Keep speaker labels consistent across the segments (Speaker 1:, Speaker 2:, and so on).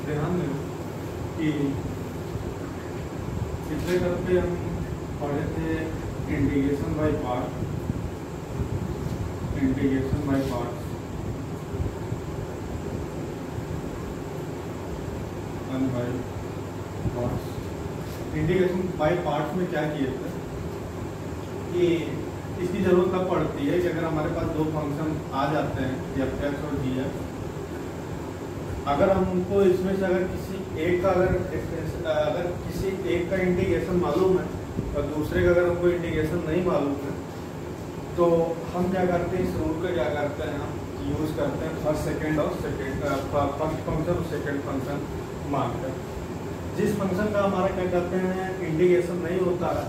Speaker 1: ध्यान दें कि पिछले कल पे हम पढ़े थे integration by parts integration by parts में क्या किए थे कि इसकी जरूरत कब पड़ती है कि अगर हमारे पास दो फंक्शन आ जाते हैं f(x) और g(x), अगर हम उनको इसमें से अगर किसी एक का इंटीग्रेशन मालूम है और दूसरे का अगर हमको इंटीग्रेशन नहीं मालूम है तो हम क्या करते हैं, इस रूल का क्या करते हैं, हम यूज करते हैं फर्स्ट फंक्शन और सेकेंड फंक्शन मानकर। जिस फंक्शन का हमारा क्या कहते हैं इंटीग्रेशन नहीं होता है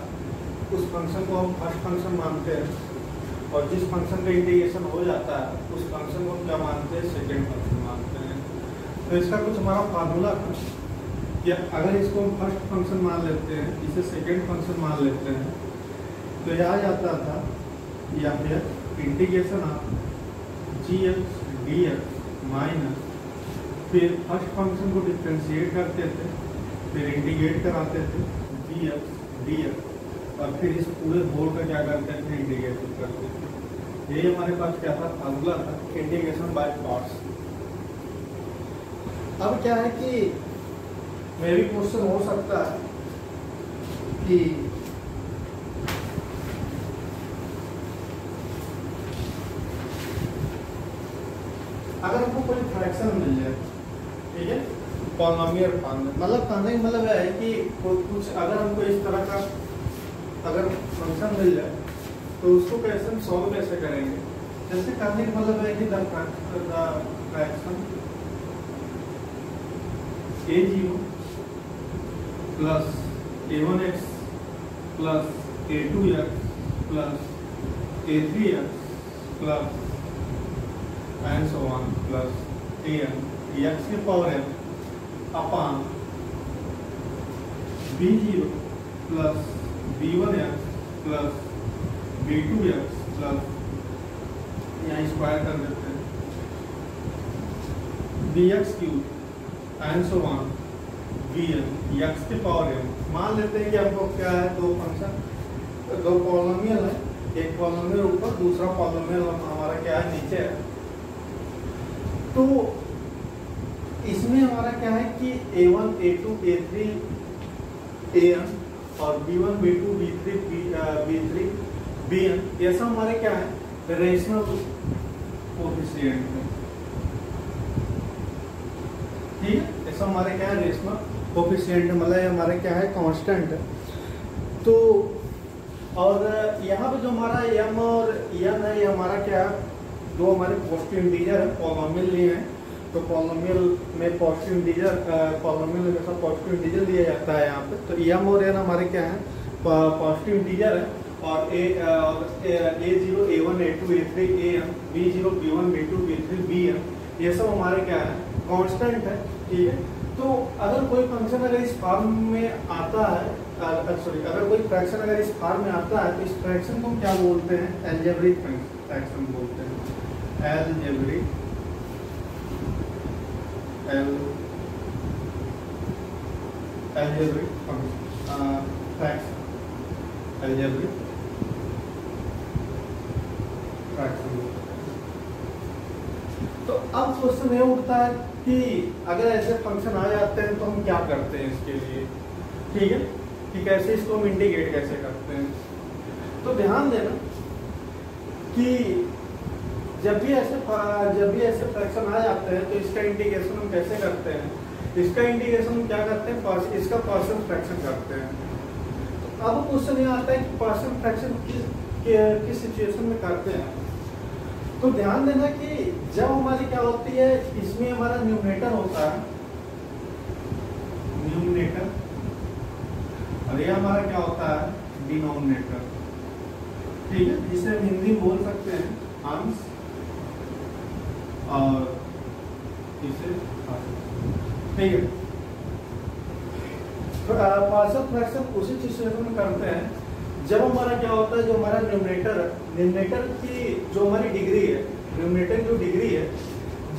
Speaker 1: उस फंक्शन को हम फर्स्ट फंक्शन मानते हैं, और जिस फंक्शन का इंटीग्रेशन हो जाता है उस फंक्शन को हम क्या मानते हैं, सेकेंड फंक्शन मानते हैं। तो इसका कुछ हमारा फार्मूला था कि अगर इसको हम फर्स्ट फंक्शन मान लेते हैं, इसे सेकेंड फंक्शन मान लेते हैं, तो यह आ जाता था या फिर integration of g(x) dx minus, फिर फर्स्ट फंक्शन को डिफरेंशिएट करते थे, फिर इंटीग्रेट कराते थे g(x) dx, और फिर इस पूरे होल का क्या करते थे, इंटीग्रेशन करते थे। यही हमारे पास क्या था, फार्मूला था इंटीग्रेशन बाय पार्ट्स। अब क्या है कि मे भी क्वेश्चन हो सकता है कि अगर हमको कोई फ्रैक्शन मिल जाए, ठीक है, पॉलिनोमियल फॉर्म में, मतलब कहने का मतलब है कि कुछ अगर हमको इस तरह का अगर फंक्शन मिल जाए तो उसको कैसे हम सॉल्व कैसे करेंगे। जैसे कहने का मतलब है कि the fraction a0 plus a1x plus a2x plus a3x plus and so on plus an x की power m upon b0 plus b1x plus b2x plus, यहाँ स्क्वायर कर देते हैं, dx cube and so on bn x के power m। मान लेते हैं कि हमको क्या है, दो फंक्शन, दो पॉलिनोमियल है, एक पॉलिनोमियल ऊपर, दूसरा पॉलिनोमियल हमारा क्या है, नीचे है। तो इसमें हमारा क्या है कि a1 a2 a3 an और b1 b2 b3 b3 bn, ये सब हमारे क्या है, रेशनल कोएफिशिएंट है, ठीक है, ऐसा हमारे क्या है, रेशनल कोएफिशिएंट, मतलब हमारे क्या है, कांस्टेंट है। तो और यहाँ पे जो हमारा m और n है, ये हमारा क्या है, दो हमारे पॉजिटिव इंटीजर है, पॉलिनोमियल लिए हैं, तो पॉलिनोमियल में पॉजिटिव इंटीजर, पॉलिनोमियल में सब पॉजिटिव इंटीजर दिया जाता है यहाँ पे। तो m और n हमारे क्या है, पॉजिटिव इंटीजर है, और a0 a1 a2 a3 an b0 b1 b2 b3 bn, ये सब हमारे क्या है, कांस्टेंट है, ठीक है। तो अगर कोई फंक्शन अगर इस फॉर्म में आता है, सॉरी, अगर कोई फ्रैक्शन अगर इस फॉर्म में आता है तो इस फ्रैक्शन को हम क्या बोलते हैं, अलजेब्रिक फ्रैक्शन बोलते हैं, अलजेब्रिक फ्रैक्शन, अलजेब्रिक फ्रैक्शन। तो अब क्वेश्चन ये उठता है कि अगर ऐसे फंक्शन आ जाते हैं तो हम क्या करते हैं इसके लिए, ठीक है, कि कैसे इसको हम इंटीग्रेट कैसे करते हैं। तो ध्यान देना कि जब भी ऐसे फ्रैक्शन आ जाते हैं तो इसका इंटीग्रेशन हम कैसे करते हैं, इसका इंटीग्रेशन हम क्या करते हैं, इसका पार्शियल फ्रैक्शन करते हैं। तो अब क्वेश्चन ये आता है कि पार्शियल फ्रैक्शन किस सिचुएशन में करते हैं। तो ध्यान देना कि जब हमारी क्या होती है, इसमें हमारा न्यूमरेटर होता है, न्यूमरेटर, और ये हमारा क्या होता है, डिनोमिनेटर, ठीक है, जिसे हम हिंदी में बोल सकते हैं अंश, और इसे, ठीक है। तो पार्शियल फ्रैक्शन उसी सिचुएशन में करते हैं जब हमारा क्या होता है, जो हमारा न्यूमरेटर की जो हमारी डिग्री है, न्यूमरेटर की जो डिग्री है,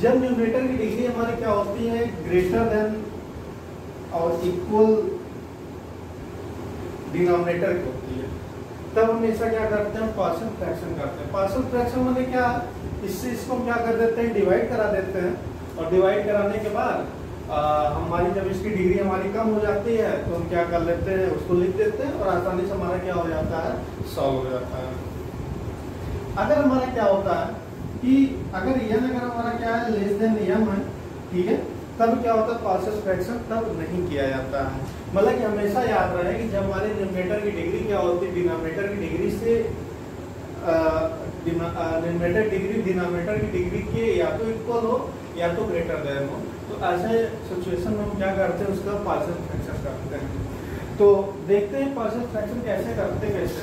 Speaker 1: जब न्यूमरेटर की डिग्री हमारी क्या होती है, ग्रेटर देन और इक्वल डिनोमिनेटर की होती है, तब हम हमेशा क्या करते हैं, पार्शियल फ्रैक्शन करते हैं। पार्शियल फ्रैक्शन मतलब क्या, इससे इसको हम क्या कर देते हैं, डिवाइड करा देते हैं, और डिवाइड कराने के बाद हमारी जब इसकी डिग्री हमारी कम हो जाती है तो हम क्या कर लेते हैं, उसको लिख देते हैं और आसानी से हमारा क्या हो जाता है, सॉल्व हो जाता है। अगर हमारा क्या होता है कि अगर n अगर हमारा क्या है लेस देन m है, ठीक है, तब क्या होता है, पार्शियल फ्रैक्शन तब नहीं किया जाता है। मतलब कि हमेशा याद रहे कि जब हमारे न्यूमरेटर की डिग्री क्या होती है, डिनोमिनेटर की डिग्री से न्यूमरेटर डिग्री डिनोमिनेटर की डिग्री के या तो इक्वल हो या तो ग्रेटर देन हो, तो ऐसे सिचुएशन में हम क्या करते हैं, उसका पार्शियल फ्रैक्शन करते हैं। तो देखते हैं पार्शियल फ्रैक्शन कैसे करते हैं, कैसे।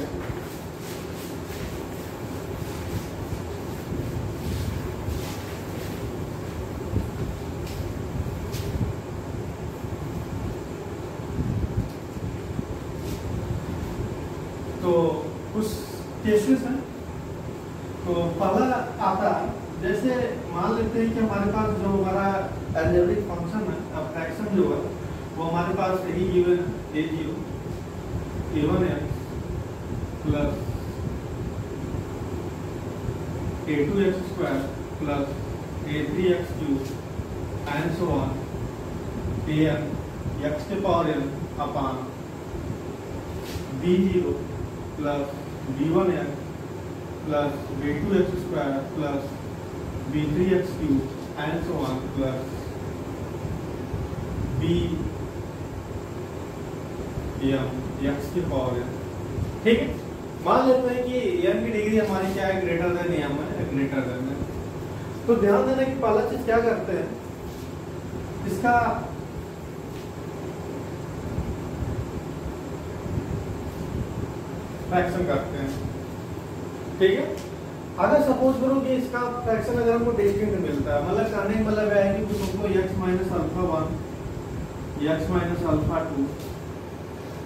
Speaker 1: तो कुछ केसेस हैं। तो पहला आता है, जैसे मान लेते हैं कि हमारे पास जो हमारा अलजेब्रिक फंक्शन है, फ्रैक्शन जो है वो हमारे पास यही गिवन है, a0 a1x plus a2x square plus a3x cube and so on an x के power n upon b0 plus b1x plus b2x square plus b3x cube and so on plus b x के power n। ठीक है, मान लेते हैं कि n की degree हमारी क्या है, ग्रेटर देन m है, ग्रेटर देन है। तो ध्यान देना कि पहला चीज क्या करते हैं, इसका फ्रैक्शन करते हैं। ठीक है, अगर सपोज करो कि इसका फ्रैक्शन अगर हमको डिस्टिंक्ट मिलता है, मतलब कहने का मतलब है कि कुछ हमको x minus alpha 1, x minus alpha 2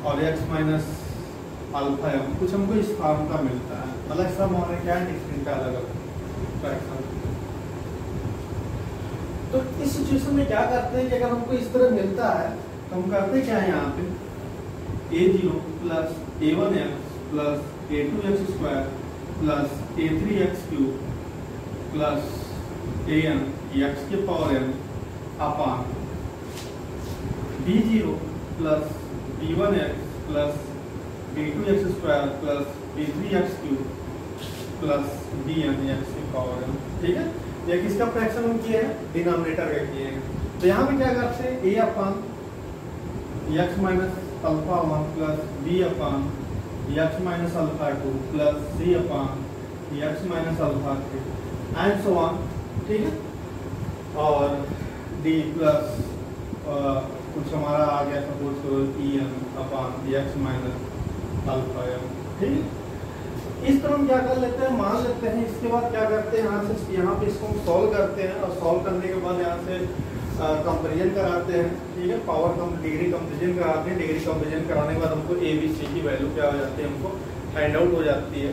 Speaker 1: और x माइनस अल्फा m, कुछ हमको इस फॉर्म का मिलता है, मतलब सब हमारे क्या डिस्टिंक्ट का अलग अलग फ्रैक्शन। तो इस सिचुएशन में क्या करते हैं कि अगर हमको इस तरह मिलता है तो हम करते क्या है, यहाँ पे a0 plus a1x plus a2x square plus a3x cube plus an x के power n upon b0 plus b1x plus b2x square plus b3x cube plus bn x के पावर n। ठीक है, ये किसका फ्रैक्शन हम किए हैं, डिनोमिनेटर का किए हैं। तो यहाँ पे क्या करते हैं, a upon x minus alpha 1 plus b upon x minus alpha 2 plus c upon x minus alpha 3 and so on. ठीक है, और d प्लस कुछ हमारा आ गया सपोज करो en अपान x माइनस अल्फा m। ठीक है, इस तरह हम क्या कर लेते हैं, मान लेते हैं। इसके बाद क्या करते हैं, यहाँ पे इसको हम सॉल्व करते हैं, और सॉल्व करने के बाद यहाँ से कंपेरिजन कराते हैं। ठीक है, पावर कम डिग्री कंपेरिजन कराते हैं। डिग्री कंपेरिजन कराने के बाद हमको ए बी सी की वैल्यू क्या हो जाती है, हमको फाइंड आउट हो जाती है।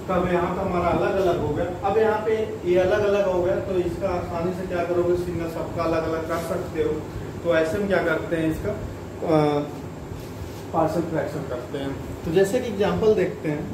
Speaker 1: तब यहाँ पे हमारा अलग अलग हो गया। अब यहाँ पे ये अलग अलग हो गया, तो इसका आसानी से क्या करोगे, सिंगल सबका अलग अलग कर सकते हो। तो ऐसे में क्या करते हैं, इसका पार्शियल फ्रैक्शन करते हैं। तो जैसे कि एग्जाम्पल देखते हैं,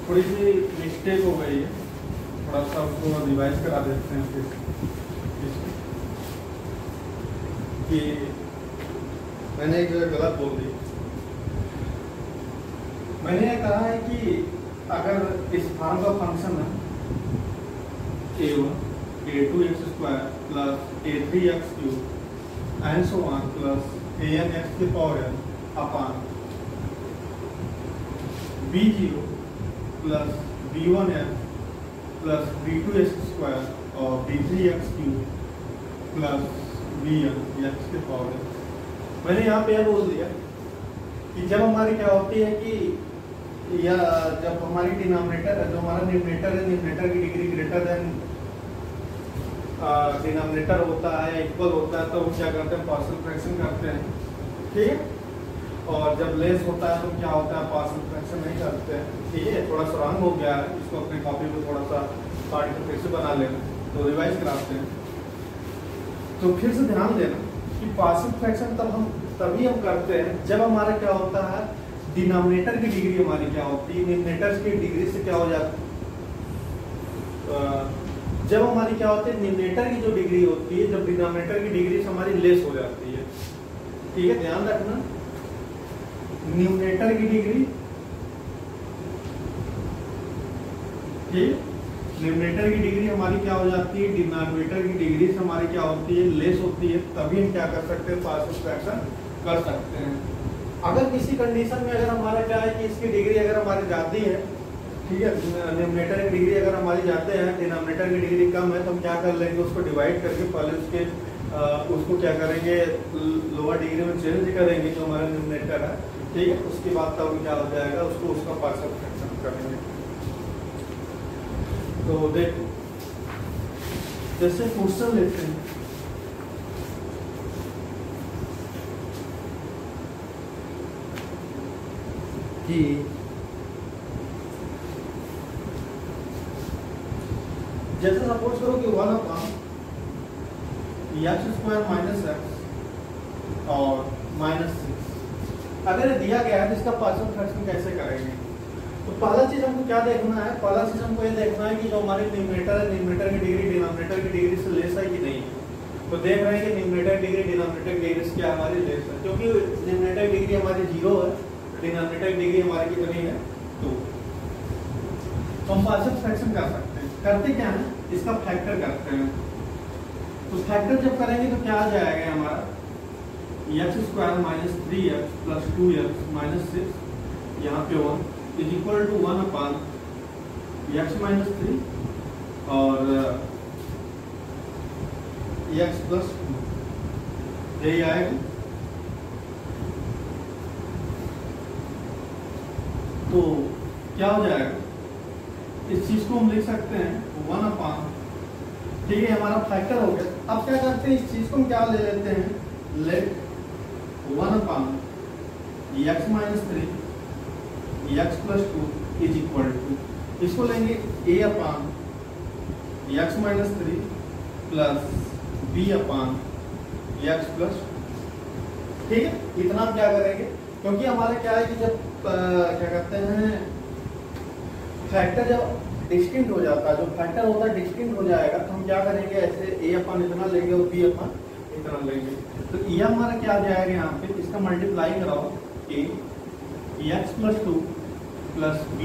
Speaker 1: थोड़ी सी मिस्टेक हो गई है, थोड़ा सा उसको रिवाइज करा देते हैं फिर कि मैंने एक जगह गलत बोल दी। मैंने ये कहा है कि अगर इस फॉर्म का फंक्शन है a1 a2x square plus a3x cube and so on plus an x के power n upon b0 plus b1x plus b2x square और b3x cube plus b m x के पावर। मैंने यहाँ पे यह बोल दिया कि जब हमारी क्या होती है कि या जब हमारी डिनोमिनेटर जो हमारा न्यूमरेटर है, न्यूमरेटर की डिग्री ग्रेटर देन डिनोमिनेटर होता है, इक्वल होता है, तो हम क्या करते हैं पार्शियल फ्रैक्शन करते हैं, ठीक है। और जब लेस होता है तो क्या होता है पार्शियल फ्रैक्शन नहीं करते हैं, ठीक है। थोड़ा सा रॉन्ग हो गया है, इसको अपनी कॉपी में थोड़ा सा पार्ट को फिर से बना लेना, तो रिवाइज कराते हैं। तो फिर से ध्यान देना कि पार्शियल फ्रैक्शन तभी हम करते हैं जब हमारा क्या होता है डिनोमिनेटर की डिग्री हमारी क्या होती है न्यूमरेटर की डिग्री से क्या हो जाती है, जब हमारी क्या होती है न्यूमरेटर की जो डिग्री होती है जब डिनोमिनेटर की डिग्री से हमारी लेस हो जाती है, ठीक है। ध्यान रखना न्यूमरेटर की डिग्री, ठीक, न्यूमरेटर की डिग्री हमारी क्या हो जाती है डिनोमिनेटर की डिग्री से हमारी क्या होती है लेस होती है, तभी हम क्या कर सकते हैं पार्शियल फ्रैक्शन कर सकते हैं। अगर किसी कंडीशन में अगर हमारा क्या है कि इसकी डिग्री अगर हमारी जाती है, ठीक है, न्यूमरेटर की डिग्री अगर हमारी जाते हैं डिनोमिनेटर की डिग्री कम है, तो हम क्या कर लेंगे उसको डिवाइड करके पहले उसको क्या करेंगे लोअर डिग्री में चेंज करेंगे जो हमारा न्यूमरेटर है, ठीक है। उसके बाद तब क्या हो जाएगा उसको उसका पार्शियल फ्रैक्शन करेंगे। तो देखो जैसे क्वेश्चन लेते हैं, कि जैसे सपोज करो कि 1/(x² - x) और -6 अगर दिया गया है तो इसका पार्शियल फ्रैक्शन कैसे करेंगे। तो पहला चीज हमको क्या देखना है, पहला चीज हमको ये देखना है कि जो हमारे न्यूमरेटर है न्यूमरेटर की डिग्री डिनोमिनेटर की डिग्री से लेस है कि नहीं है। तो देख रहे हैं कि न्यूमरेटर की डिग्री डिनोमिनेटर की डिग्री से क्या हमारी लेस है, क्योंकि न्यूमरेटर की डिग्री हमारी 0 है, डिनोमिनेटर की डिग्री हमारी कितनी है 2। तो हम पार्शियल फ्रैक्शन कर सकते हैं। करते क्या है इसका फैक्टर करते हैं। तो फैक्टर जब करेंगे तो क्या आ जाएगा हमारा (x² - 3x + 2x - 6) यहाँ पे 1 = 1/(x - 3) और x + 2 यही आएगा। तो क्या हो जाएगा इस चीज को हम लिख सकते हैं 1/, ठीक है, हमारा फैक्टर हो गया। अब क्या करते हैं इस चीज को हम क्या ले लेते हैं लेट 1/(x - 3) x + 2 = इसको लेंगे a/(x - 3) + b/(x + 2), ठीक है। इतना हम क्या करेंगे क्योंकि हमारा क्या है कि जब क्या कहते हैं फैक्टर जब डिस्टिंक्ट हो जाता है, जो फैक्टर होता है डिस्टिंक्ट हो जाएगा, तो हम क्या करेंगे ऐसे a/() इतना लेंगे और b/() इतना लेंगे। तो ये हमारा क्या आ जाएगा यहाँ पे इसका मल्टीप्लाई कराओ a (x + 2) + b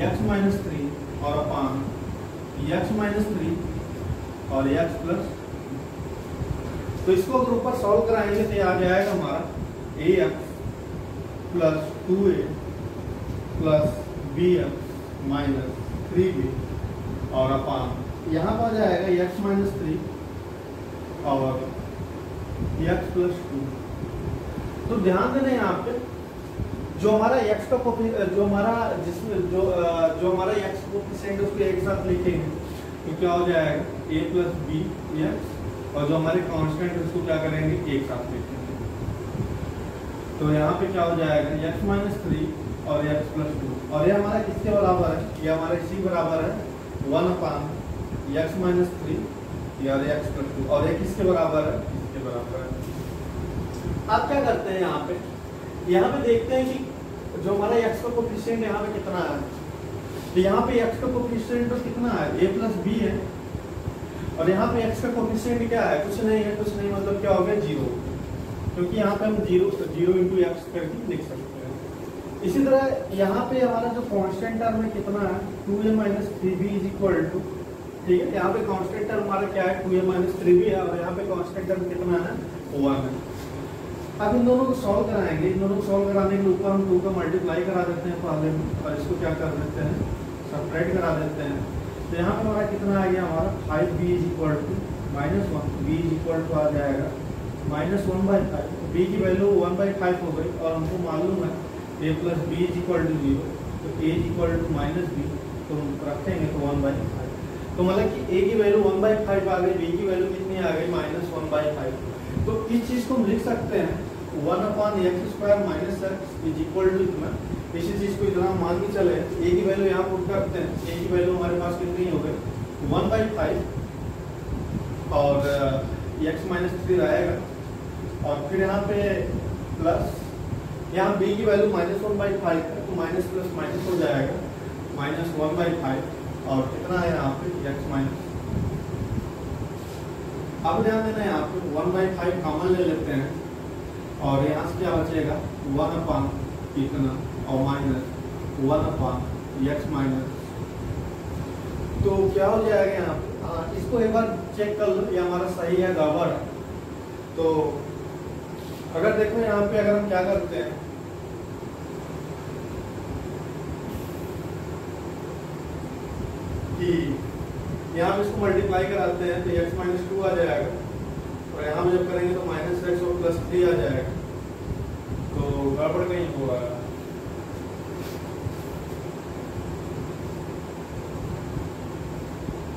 Speaker 1: (x - 3) और (x - 3) और x + 2। तो इसको अगर ऊपर सॉल्व कराएंगे तो ये आ जाएगा हमारा ax + 2a + bx - 3b और यहाँ पर आ जाएगा (x - 3) और (x + 2). तो ध्यान देना यहाँ पे जो हमारा x का जो हमारा जिसमें जो हमारा x कोफिशिएंट उसको एक साथ लिखेंगे तो क्या हो जाएगा a + b x, और जो हमारे कांस्टेंट है उसको क्या करेंगे एक साथ लिखेंगे। तो यहाँ पे क्या हो जाएगा (x - 3) और (x + 2), और ये हमारा किसके बराबर है, ये हमारा इसी बराबर है 1/(x - 3) या (x + 2), और ये किसके बराबर है इसके बराबर है। आप क्या करते हैं यहाँ पे देखते हैं कि जो हमारा x का कोफिशिएंट यहाँ पे कितना है। तो यहाँ पे x का कोफिशिएंट तो कितना है a + b है, और यहाँ पे x का कोफिशिएंट क्या है कुछ नहीं है, कुछ नहीं मतलब क्या हो गया 0, क्योंकि यहाँ पे हम 0 × x करके लिख सकते हैं। इसी तरह यहाँ पे हमारा जो कांस्टेंट टर्म है कितना है 2a - 3b = ठीक है, यहाँ पे कांस्टेंट टर्म हमारा क्या है 2a - 3b है, और यहाँ पे कांस्टेंट टर्म कितना है 1 है। अब इन दोनों को सॉल्व कराएंगे, इन दोनों को सॉल्व कराने के ऊपर हम 2 का मल्टीप्लाई करा देते हैं पहले में, और इसको क्या कर देते हैं सब्ट्रैक्ट करा देते हैं। तो यहाँ पे हमारा कितना आ गया हमारा 5b = -1 b is equal to आ जाएगा -1/5। b की वैल्यू 1/5 हो गई और हमको मालूम है a plus b is equal to 0, तो a is equal to -b, तो हम रखेंगे तो 1/5। तो मतलब कि a की वैल्यू 1/5 आ गई, b की वैल्यू कितनी आ गई -1/5। तो इस चीज़ को हम लिख सकते हैं 1/x² - x is equal to इतना। इसी चीज़ को इतना मान के चले, a की वैल्यू यहाँ पुट करते हैं, a की वैल्यू हमारे पास कितनी हो गई 1/5 और x - 3 रहेगा, और फिर यहाँ पे प्लस, यहाँ b की वैल्यू -1/5 है तो माइनस प्लस माइनस हो जाएगा -1/5 और कितना है यहाँ पे x-। अब ध्यान देना है यहाँ पे 1/5 कॉमन ले लेते हैं और यहाँ से क्या बचेगा 1/, इतना और -1/x-। तो क्या हो जाएगा यहाँ पे, इसको एक बार चेक कर लो ये हमारा सही है गड़बड़ है। तो अगर देखो यहाँ पे अगर हम क्या करते हैं कि यहाँ पे इसको मल्टीप्लाई कराते हैं तो x-2 आ जाएगा, और यहाँ पे जब करेंगे तो -x और +3 आ जाएगा, तो गड़बड़ कहीं होगा।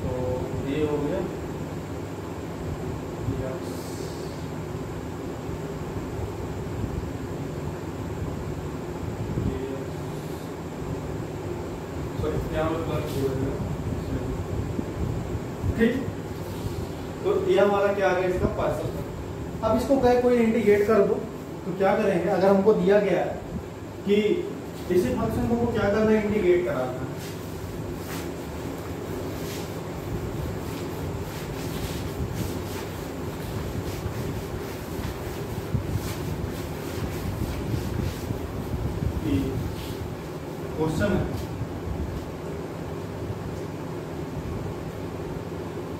Speaker 1: तो ये हो गया यहाँ पे प्लस हो जाएगा, ठीक। तो ये हमारा क्या आ गया इसका पार्सल। अब इसको कहे कोई इंटीग्रेट कर दो, तो क्या करेंगे, अगर हमको दिया गया है कि इसी फंक्शन को क्या करना है, इंटीग्रेट कराना है, क्वेश्चन है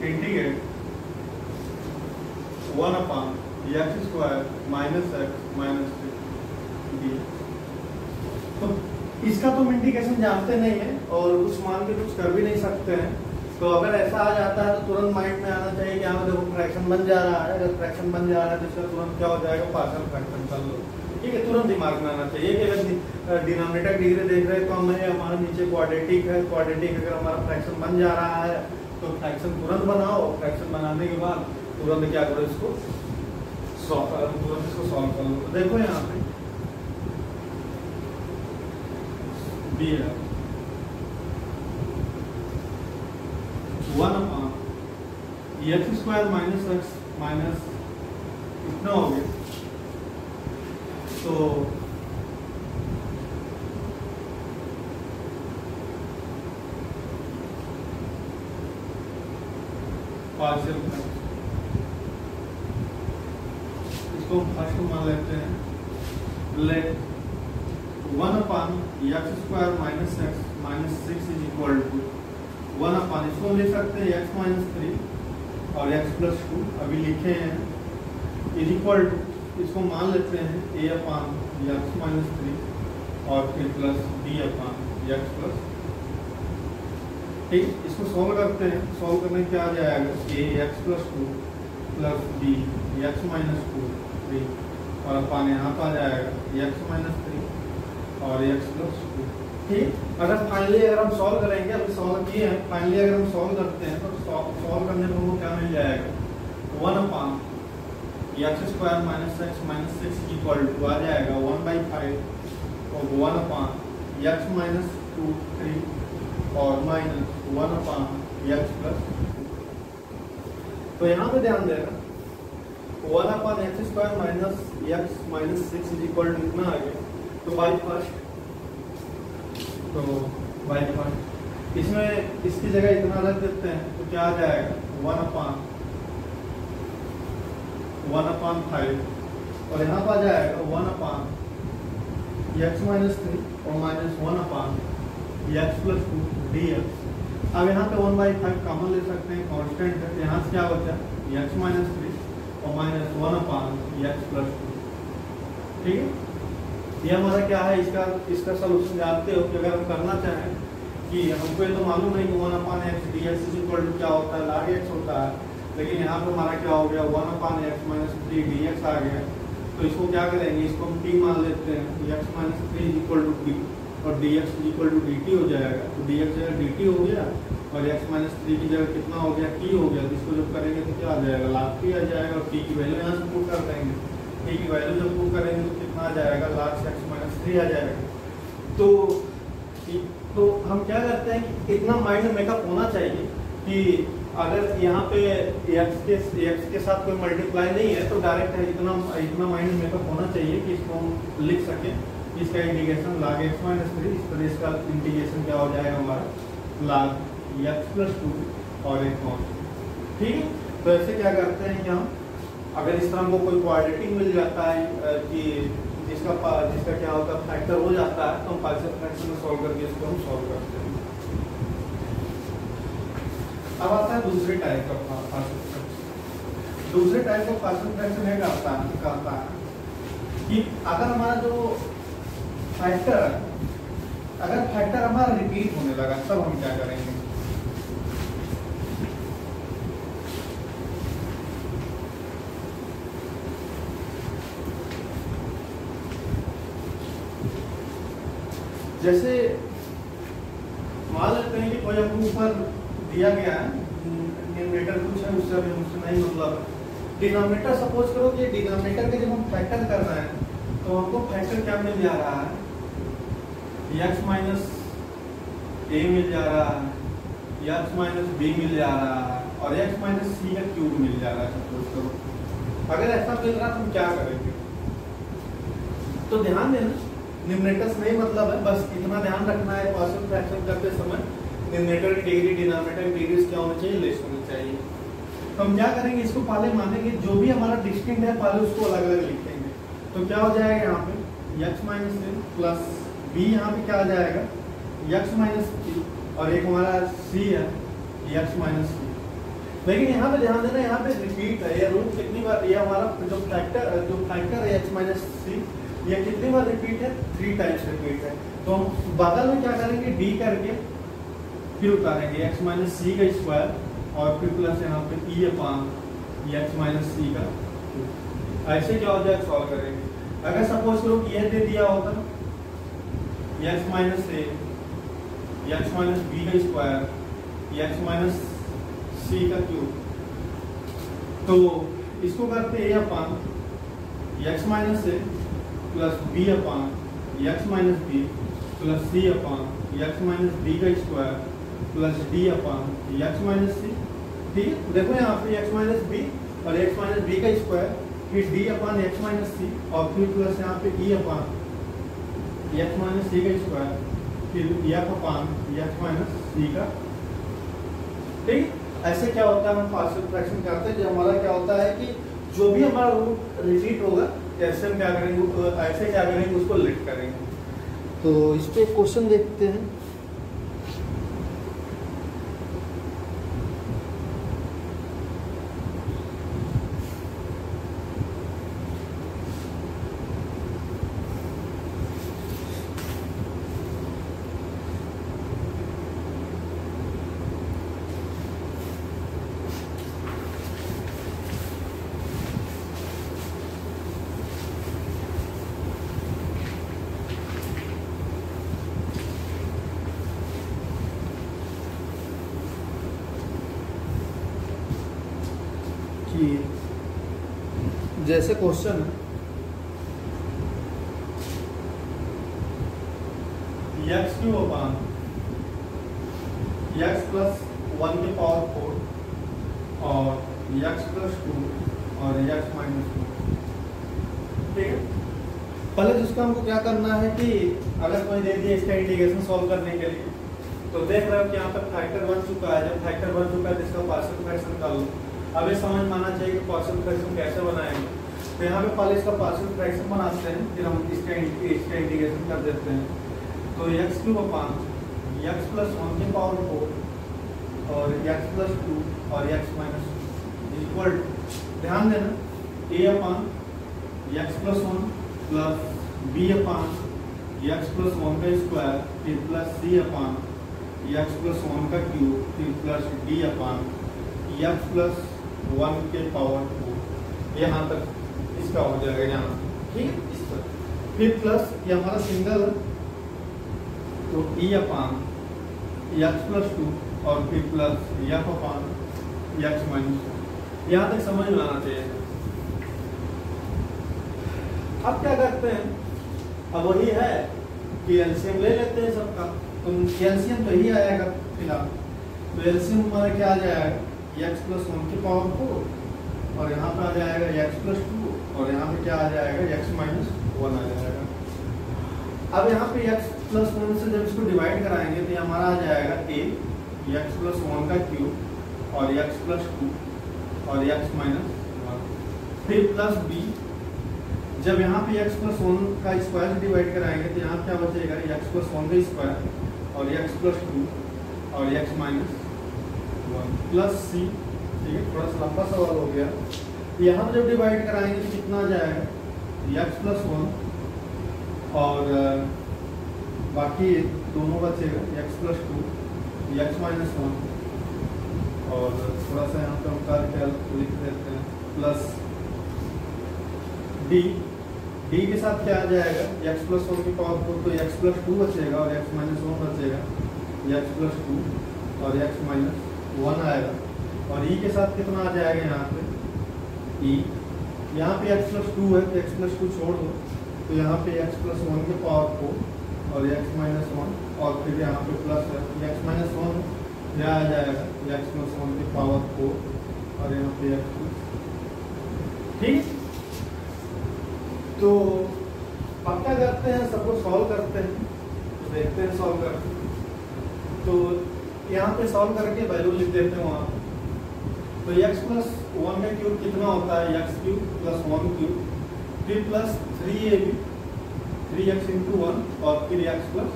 Speaker 1: इंटीग्रेट 1/(x²-x -3)d। तो इसका तो इंटीग्रेशन जानते नहीं है और कुछ मान के कुछ कर भी नहीं सकते हैं। तो अगर ऐसा आ जाता है तो तुरंत माइंड में आना चाहिए कि हाँ देखो फ्रैक्शन बन जा रहा है, अगर फ्रैक्शन बन जा रहा है तो इसका तुरंत क्या हो जाएगा, पार्शियल फ्रैक्शन कर लो, ठीक है। तुरंत दिमाग में आना चाहिए कि अगर डिनोमिनेटर डिग्री देख रहे हैं तो हमें हमारे नीचे क्वाड्रेटिक है, क्वाड्रेटिक अगर हमारा फ्रैक्शन बन जा रहा है तो फ्रैक्शन तुरंत बनाओ, फ्रैक्शन बनाने के बाद तुरंत क्या करो, इसको तुरंत इसको सॉल्व कर लो। तो देखो यहाँ पे बी है 1/(x²-x) माइनस इतना हो गया, तो पार्शियल इसको फर्स्ट मान लेते हैं, late 1/(x²-x is equal to 1/, इसको ले सकते हैं x-3 और x+2 अभी लिखे हैं, इज इक्वल टू, इसको मान लेते हैं a/(x-3) और फिर प्लस b/(x+), ठीक। इसको सॉल्व करते हैं, सॉल्व करने क्या आ जाएगा ax+2 प्लस b(x-2) 3 और अपन यहाँ पर आ जाएगा x-3 और x+2, ठीक। अगर फाइनली अगर हम सॉल्व करेंगे, अभी सॉल्व किए हैं, फाइनली अगर हम सॉल्व करते हैं तो सॉल्व करने पर हमको क्या मिल जाएगा 1/(x²-x इक्वल टू आ जाएगा 1/5 और 1/(x-2) 3 और -1/(x+). तो यहाँ पे ध्यान देना 1/(x²-x - 6) इज इक्वल टू इतना आ गया, तो बाई फर्स्ट इसमें इसकी जगह इतना रख देते हैं तो क्या आ जाएगा 1/5 और यहाँ पर आ जाएगा 1/(x-3) और -1/(x+2) dx। अब यहाँ पे 1/5 कॉमन ले सकते हैं, कांस्टेंट है, यहाँ से क्या बचा x-3 और -1/(x+2), ठीक है। ये हमारा क्या है, इसका सलूशन जानते हो कि अगर हम करना चाहें कि हमको ये तो मालूम है कि 1/(x dx is equal to क्या होता है, log x होता है, लेकिन यहाँ पे हमारा क्या हो गया 1/x-3 dx आ गया। तो इसको क्या करेंगे, इसको हम t मान लेते हैं, x-3 = t और dx = dt हो जाएगा। तो dx जगह dt हो गया और x-3 की जगह कितना हो गया, t हो गया। तो इसको जब करेंगे तो क्या आ जाएगा, log t आ जाएगा और t की वैल्यू यहाँ से पुट कर देंगे। t की वैल्यू जब पुट करेंगे तो कितना आ जाएगा, log x-3 आ जाएगा। तो हम क्या करते हैं कि इतना माइंड मेकअप होना चाहिए कि अगर यहाँ पे x के साथ कोई मल्टीप्लाई नहीं है तो डायरेक्ट है, इतना माइंड मेकअप होना चाहिए कि इसको हम लिख सकें। इसका इंटीग्रेशन log x-3, इस पर इसका इंटीग्रेशन क्या हो जाएगा हमारा log x+2 और एक कांस्टेंट। ठीक है, तो ऐसे क्या करते हैं कि हम अगर इस तरह हमको कोई क्वाड्रेटिक मिल जाता है कि जिसका क्या होता है फैक्टर हो जाता है, तो हम पार्शियल फ्रैक्शन में सॉल्व करके इसको हम सॉल्व करते हैं। अब आता है दूसरे टाइप का पार्शियल फ्रैक्शन। दूसरे टाइप का पार्शियल फ्रैक्शन है कहता है कि अगर हमारा जो फैक्टर है, अगर फैक्टर हमारा रिपीट होने लगा तब हम क्या करेंगे। जैसे मान लेते हैं कि कोई हमको ऊपर दिया गया है, डिनोमिनेटर कुछ है, उससे अभी मुझसे नहीं मतलब डिनोमिनेटर सपोज करो कि डिनोमिनेटर के जब हम फैक्टर कर रहे हैं तो हमको फैक्टर क्या मिल जा रहा है, x माइनस a मिल जा रहा है, x माइनस b मिल जा रहा है और x माइनस c का क्यूब मिल जा रहा है सपोज करो। अगर ऐसा मिल रहा है तो हम क्या करेंगे, तो ध्यान देना न्यूमरेटर से नहीं मतलब है, बस इतना ध्यान रखना है पार्शियल फ्रैक्शन करते समय न्यूमरेटर की डिग्री डिनोमिनेटर की डिग्री क्या होनी चाहिए, लेस होनी चाहिए। तो हम क्या करेंगे, इसको पहले मानेंगे जो भी हमारा डिस्टिंक्ट है पहले उसको अलग अलग लिखेंगे। तो क्या हो जाएगा यहाँ पे x minus a plus b, यहाँ पे क्या आ जाएगा x माइनस c और एक हमारा c है x माइनस c। लेकिन यहाँ पे ध्यान देना, यहाँ पे रिपीट है, ये रूट कितनी बार, ये हमारा जो फैक्टर है x माइनस c, ये कितनी बार रिपीट है, 3 टाइम्स रिपीट है। तो हम बगल में क्या करेंगे, d करके फिर उतारेंगे x माइनस सी का स्क्वायर और फिर प्लस यहाँ पे e अपान x माइनस सी का। ऐसे क्या हो जाएगा, सॉल्व करेंगे। अगर सपोज करो कि ये दे दिया होता x minus a, x minus b का स्क्वायर, x माइनस सी का क्यूब, तो इसको करते a upon x minus a plus b upon x minus b plus c upon x minus b का square plus d upon x minus c. ठीक है, देखो यहाँ पे x माइनस बी और x माइनस बी का स्क्वायर, फिर d upon x minus c और फिर प्लस यहाँ पे e अपान x माइनस सी का स्क्वायर, फिर f अपान x माइनस सी का। ठीक, ऐसे क्या होता है हम पार्शियल फ्रैक्शन करते हैं, जब हमारा क्या होता है कि जो भी हमारा रूट रिपीट होगा ऐसे हम क्या करेंगे, ऐसे क्या करेंगे उसको लिट करेंगे। तो इस पे क्वेश्चन देखते हैं। जैसे क्वेश्चन है x क्यूब अपान x प्लस 1 के पावर 4 और x प्लस 2 और x माइनस 2। ठीक है, पहले जिसका हमको क्या करना है कि अगर कोई दे दिया इसका इंटीग्रेशन सॉल्व करने के लिए, तो देख रहे हो कि यहाँ पर फैक्टर बन चुका है। जब फैक्टर बन चुका है तो इसका पार्शियल फ्रैक्शन निकाल लो। अब ये समझ में आना चाहिए कि पार्शियल फ्रैक्शन कैसे बनाएंगे। तो यहाँ पे पहले इसका पार्शियल फ्रैक्शन बनाते हैं, फिर हम इसका इंटीग्रेशन कर देते हैं। तो x क्यूब अपान x प्लस 1 के पावर 4 और x प्लस 2 और x माइनस 2 इक्वल, ध्यान देना, a upon x plus 1 plus b upon x plus 1 का स्क्वायर, फिर plus c upon x plus 1 का क्यूब, फिर plus d upon x plus 1 के पावर 4 यहाँ तक इसका हो जाएगा यहाँ, ठीक है। इस पर फिर प्लस ये हमारा सिंगल है तो ई अपान एक्स प्लस 2 और फिर प्लस एफ अपान एक्स माइनस, यहाँ तक समझ में आना चाहिए। अब क्या करते हैं, अब वही है कि एलसीएम ले लेते हैं सबका, तो एलसीएम तो ही आएगा फिलहाल, तो एलसीएम हमारा क्या आ जाएगा एक्स प्लस 1 की पावर 4 और यहाँ पे आ जाएगा एक्स प्लस 2 और यहाँ पे क्या आ जाएगा एक्स माइनस 1 आ जाएगा। अब यहाँ पे एक्स प्लस 1 से जब इसको डिवाइड कराएंगे तो हमारा आ जाएगा ए एक्स प्लस 1 का क्यूब और एक्स प्लस 2 और एक्स माइनस 1, फिर प्लस बी जब यहाँ पे x प्लस 1 का स्क्वायर से डिवाइड कराएंगे तो यहाँ क्या बचेगा x प्लस 1 का स्क्वायर और x प्लस 2 और x माइनस 1 प्लस सी, ठीक है। थोड़ा सा लंबा सवाल हो गया। यहाँ पे जब डिवाइड कराएंगे तो कितना आ जाएगा x प्लस 1 और बाकी दोनों बचेगा x प्लस 2 x माइनस 1 और थोड़ा सा यहाँ पे हम करके लिख देते हैं प्लस डी, डी के साथ क्या आ जाएगा x प्लस 1 की पावर 4 तो x प्लस 2 बचेगा और x माइनस 1 बचेगा, x प्लस 2 और x माइनस 1 आएगा और e के साथ कितना आ जाएगा यहाँ पे e, यहाँ पे x प्लस 2 है तो x प्लस 2 छोड़ दो तो यहाँ पे x प्लस 1 की पावर 4 और x माइनस 1 और फिर यहाँ पे प्लस है x माइनस 1 यहाँ आ जाएगा x प्लस 1 की पावर 4 और यहाँ पे x प्लस, ठीक। तो अब क्या करते हैं, सबको सॉल्व करते हैं, तो देखते हैं सॉल्व करते हैं। तो यहाँ पे सॉल्व करके वैल्यू लिख देते हैं वहाँ, तो x प्लस 1 का क्यूब कितना होता है x क्यूब प्लस 1 क्यूब फिर प्लस 3ab 3x इंटू 1 और फिर x प्लस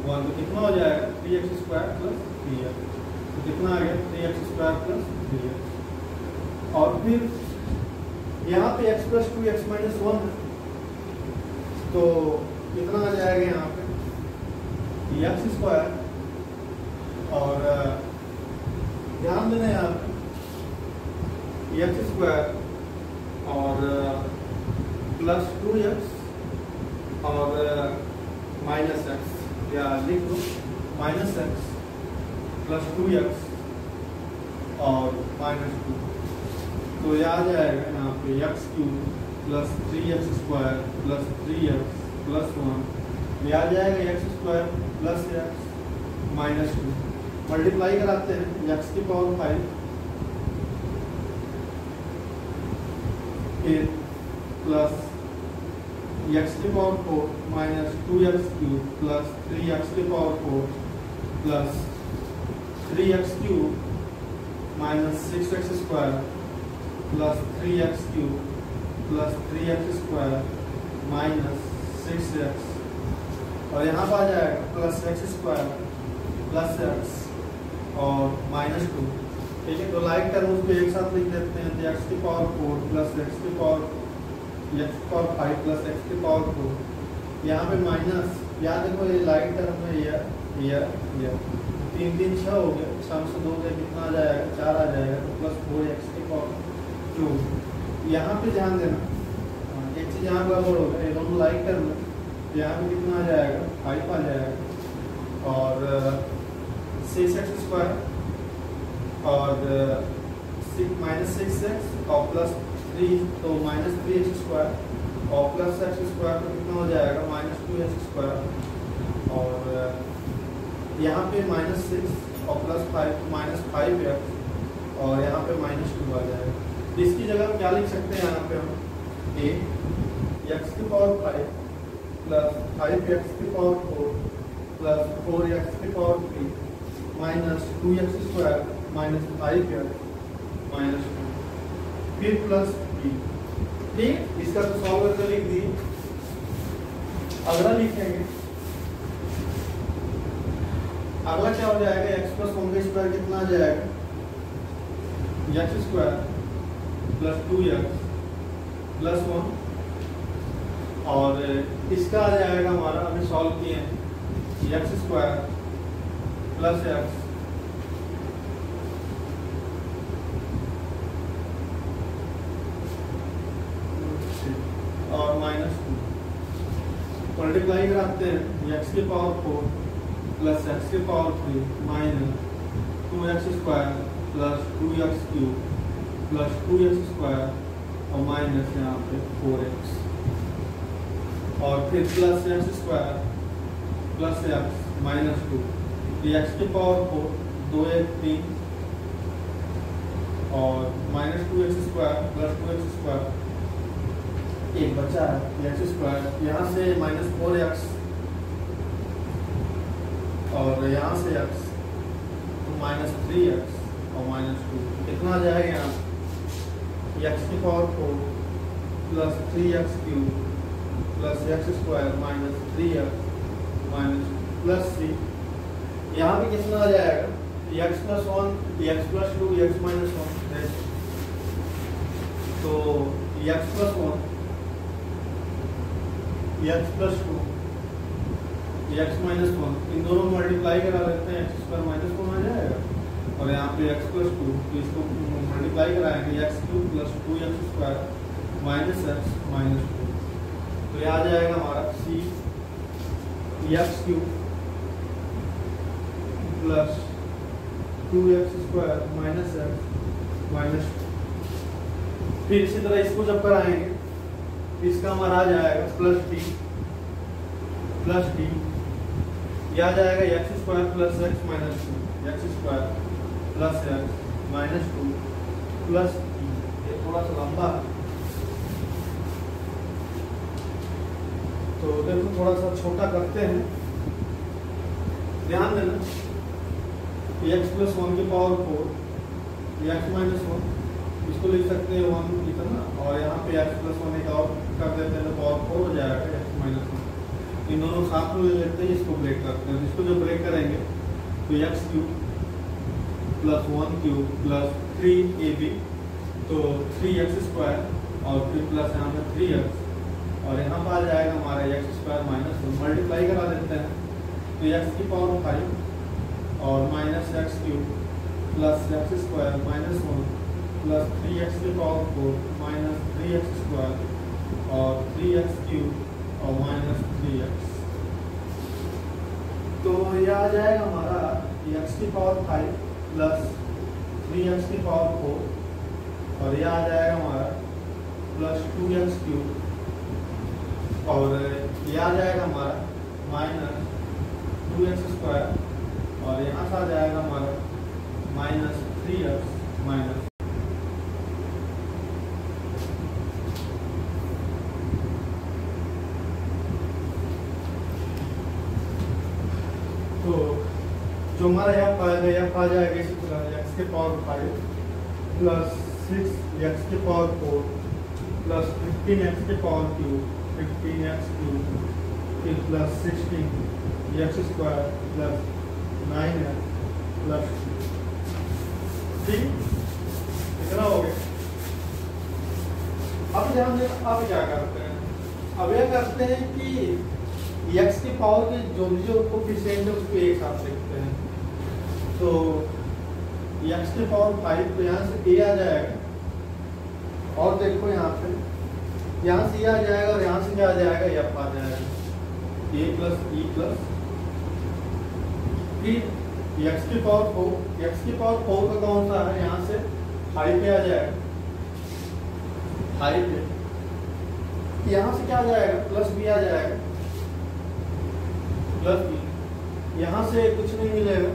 Speaker 1: 1 तो कितना हो जाएगा 3x स्क्वायर प्लस 3x, तो कितना आ गया 3x स्क्वायर प्लस 3x और फिर यहाँ पे x प्लस 2 x माइनस 1 है तो कितना आ जाएगा यहाँ पे एक्स स्क्वायर और ध्यान देना यहाँ पे एक्स स्क्वायर और प्लस 2x और माइनस एक्स, या लिख दो माइनस एक्स प्लस 2x और माइनस 2 तो यह आ जाएगा यहाँ पे x cube plus 3x square plus 3x plus 1 यह आ जाएगा x square plus x minus 2 multiply कराते हैं एक्स की पावर 5 फिर प्लस एक्स की power 4 minus 2x cube plus 3x की power 4 plus 3x cube minus 6x square plus 3x cube plus 3x square minus 6x और यहाँ पर आ जाएगा plus x square plus x और माइनस 2, ठीक है। तो लाइक टर्म उसको एक साथ लिख देते हैं तो x की पावर 4 प्लस x की पावर 5 प्लस x की पावर 4 यहाँ पे माइनस, याद रखो ये लाइक टर्म में यह 3 3 6 हो गया, 6 से 2 से कितना आ जाएगा 4 आ जाएगा तो प्लस 4x की पावर 2। यहाँ पे ध्यान देना एक चीज यहाँ गड़बड़ होगा, ये दोनों लाइक टर्म है तो यहाँ पे कितना आ जाएगा 5 आ जाएगा और 6x स्क्वायर और माइनस 6x और प्लस 3 तो माइनस 3x स्क्वायर और प्लस x स्क्वायर तो कितना हो जाएगा माइनस 2x स्क्वायर और यहाँ पे माइनस 6 और प्लस 5 माइनस 5x और यहाँ पे माइनस 2 आ जाएगा। इसकी जगह क्या लिख सकते हैं यहाँ पे हम a x की पावर 5 प्लस 5x की पावर 4 प्लस 4x की power 3 minus 2x square minus 5x minus 2 फिर प्लस b, ठीक। इसका तो सॉल्व करके लिख दिए। अगला लिखेंगे, अगला क्या हो जाएगा x प्लस 1 का स्क्वायर कितना आ जाएगा x square plus 2x plus 1 और इसका आ जाएगा हमारा अभी सॉल्व किए हैं x square plus x -2 multiply कराते हैं x की पावर 4 प्लस x की power 3 minus 2x square plus 2x cube plus 2x square और माइनस यहाँ पे 4x और फिर plus x square plus x minus 2 x की पावर 4 2 1 3 और minus 2x square plus 2x square एक बचा है x स्क्वायर यहाँ से माइनस 4x और यहाँ से x तो माइनस 3x और माइनस 2 कितना जाएगा यहाँ x की power 4 plus 3x cube plus x square minus 3x minus plus 3 यहाँ पे कितना आ जाएगा x plus 1 x plus 2 x minus 1 तो x plus 1 x plus 2 x minus 1 इन दोनों मल्टीप्लाई करा लेते हैं x स्क्वायर माइनस 1 आ जाएगा और यहाँ पे x प्लस 2 तो इसको मल्टीप्लाई कराएंगे x cube plus 2x square minus x minus 2 तो ये आ जाएगा हमारा c x cube plus 2x square minus x minus 2 फिर इसी तरह इसको जब कराएंगे इसका हमारा आ जाएगा प्लस d यह आ जाएगा x square plus x minus 2 x square plus x minus 2 plus ये थोड़ा सा लंबा है तो देखो थोड़ा सा छोटा करते हैं ध्यान देना x प्लस 1 की पावर 4 x माइनस 1 इसको लिख सकते हैं 1 इतना और यहाँ पे x प्लस 1 एक और कर देते हैं तो पावर 4 हो जाएगा x माइनस 1 इन दोनों साथ में ले लेते हैं इसको ब्रेक करते हैं इसको जब ब्रेक करेंगे तो x cube plus 1 cube plus 3ab तो 3x स्क्वायर और फिर प्लस यहाँ पे 3x और यहाँ पर आ जाएगा हमारा x स्क्वायर माइनस 1 मल्टीप्लाई करा देते हैं तो x की पावर 5 और minus x cube plus x square minus 1 plus 3x की पावर 4 माइनस 3x स्क्वायर और 3x क्यूब और माइनस 3x तो यह आ जाएगा हमारा x की पावर 5 प्लस 3x की पावर 4 और यह आ जाएगा हमारा प्लस 2x क्यूब और यह आ जाएगा हमारा माइनस 2x स्क्वायर और यहाँ से आ जाएगा हमारा माइनस 3x माइनस तो जो हमारा यहाँ आ जाएगा इसी तरह x के पावर 5 प्लस 6x के पावर 4 प्लस 15x के पावर क्यूब 15x क्यूब फिर plus 16x square plus 9x plus ठीक इतना हो गया। अब ध्यान देना अब क्या करते हैं अब यह करते हैं कि x की पावर के जो कोफिशिएंट है उसको एक साथ लिखते हैं तो x की पावर 5 तो यहाँ से a आ जाएगा और देखो यहाँ से a आ जाएगा और यहाँ से क्या आ जाएगा f आ जाएगा a प्लस e प्लस फिर x की पावर 4 का कौन सा है यहाँ से 5 पे आ जाएगा 5 पे यहाँ से क्या आ जाएगा प्लस b आ जाएगा प्लस बी यहाँ से कुछ नहीं मिलेगा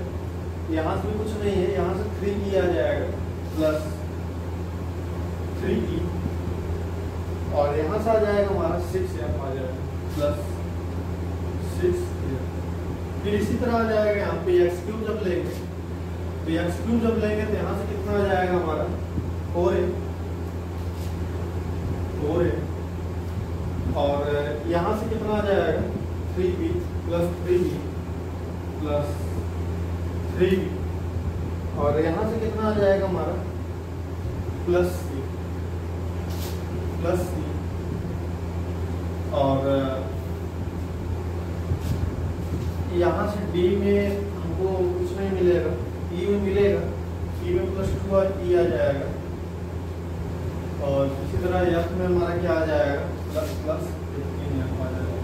Speaker 1: यहाँ से भी कुछ नहीं है यहाँ से 3e आ जाएगा प्लस 3e और यहाँ से आ जाएगा हमारा 6f आ जाएगा प्लस 6 फिर इसी तरह आ जाएगा यहाँ पे x क्यूब जब लेंगे तो x क्यूब जब लेंगे तो यहाँ से कितना आ जाएगा हमारा 4a और यहाँ से कितना आ जाएगा 3b plus 3b plus 3b और यहाँ से कितना आ जाएगा हमारा प्लस c और यहाँ से d में हमको कुछ नहीं मिलेगा e में मिलेगा e में प्लस 2 और e आ जाएगा और इसी तरह एफ में हमारा क्या आ जाएगा, प्लस प्लस 15 आ जाएगा।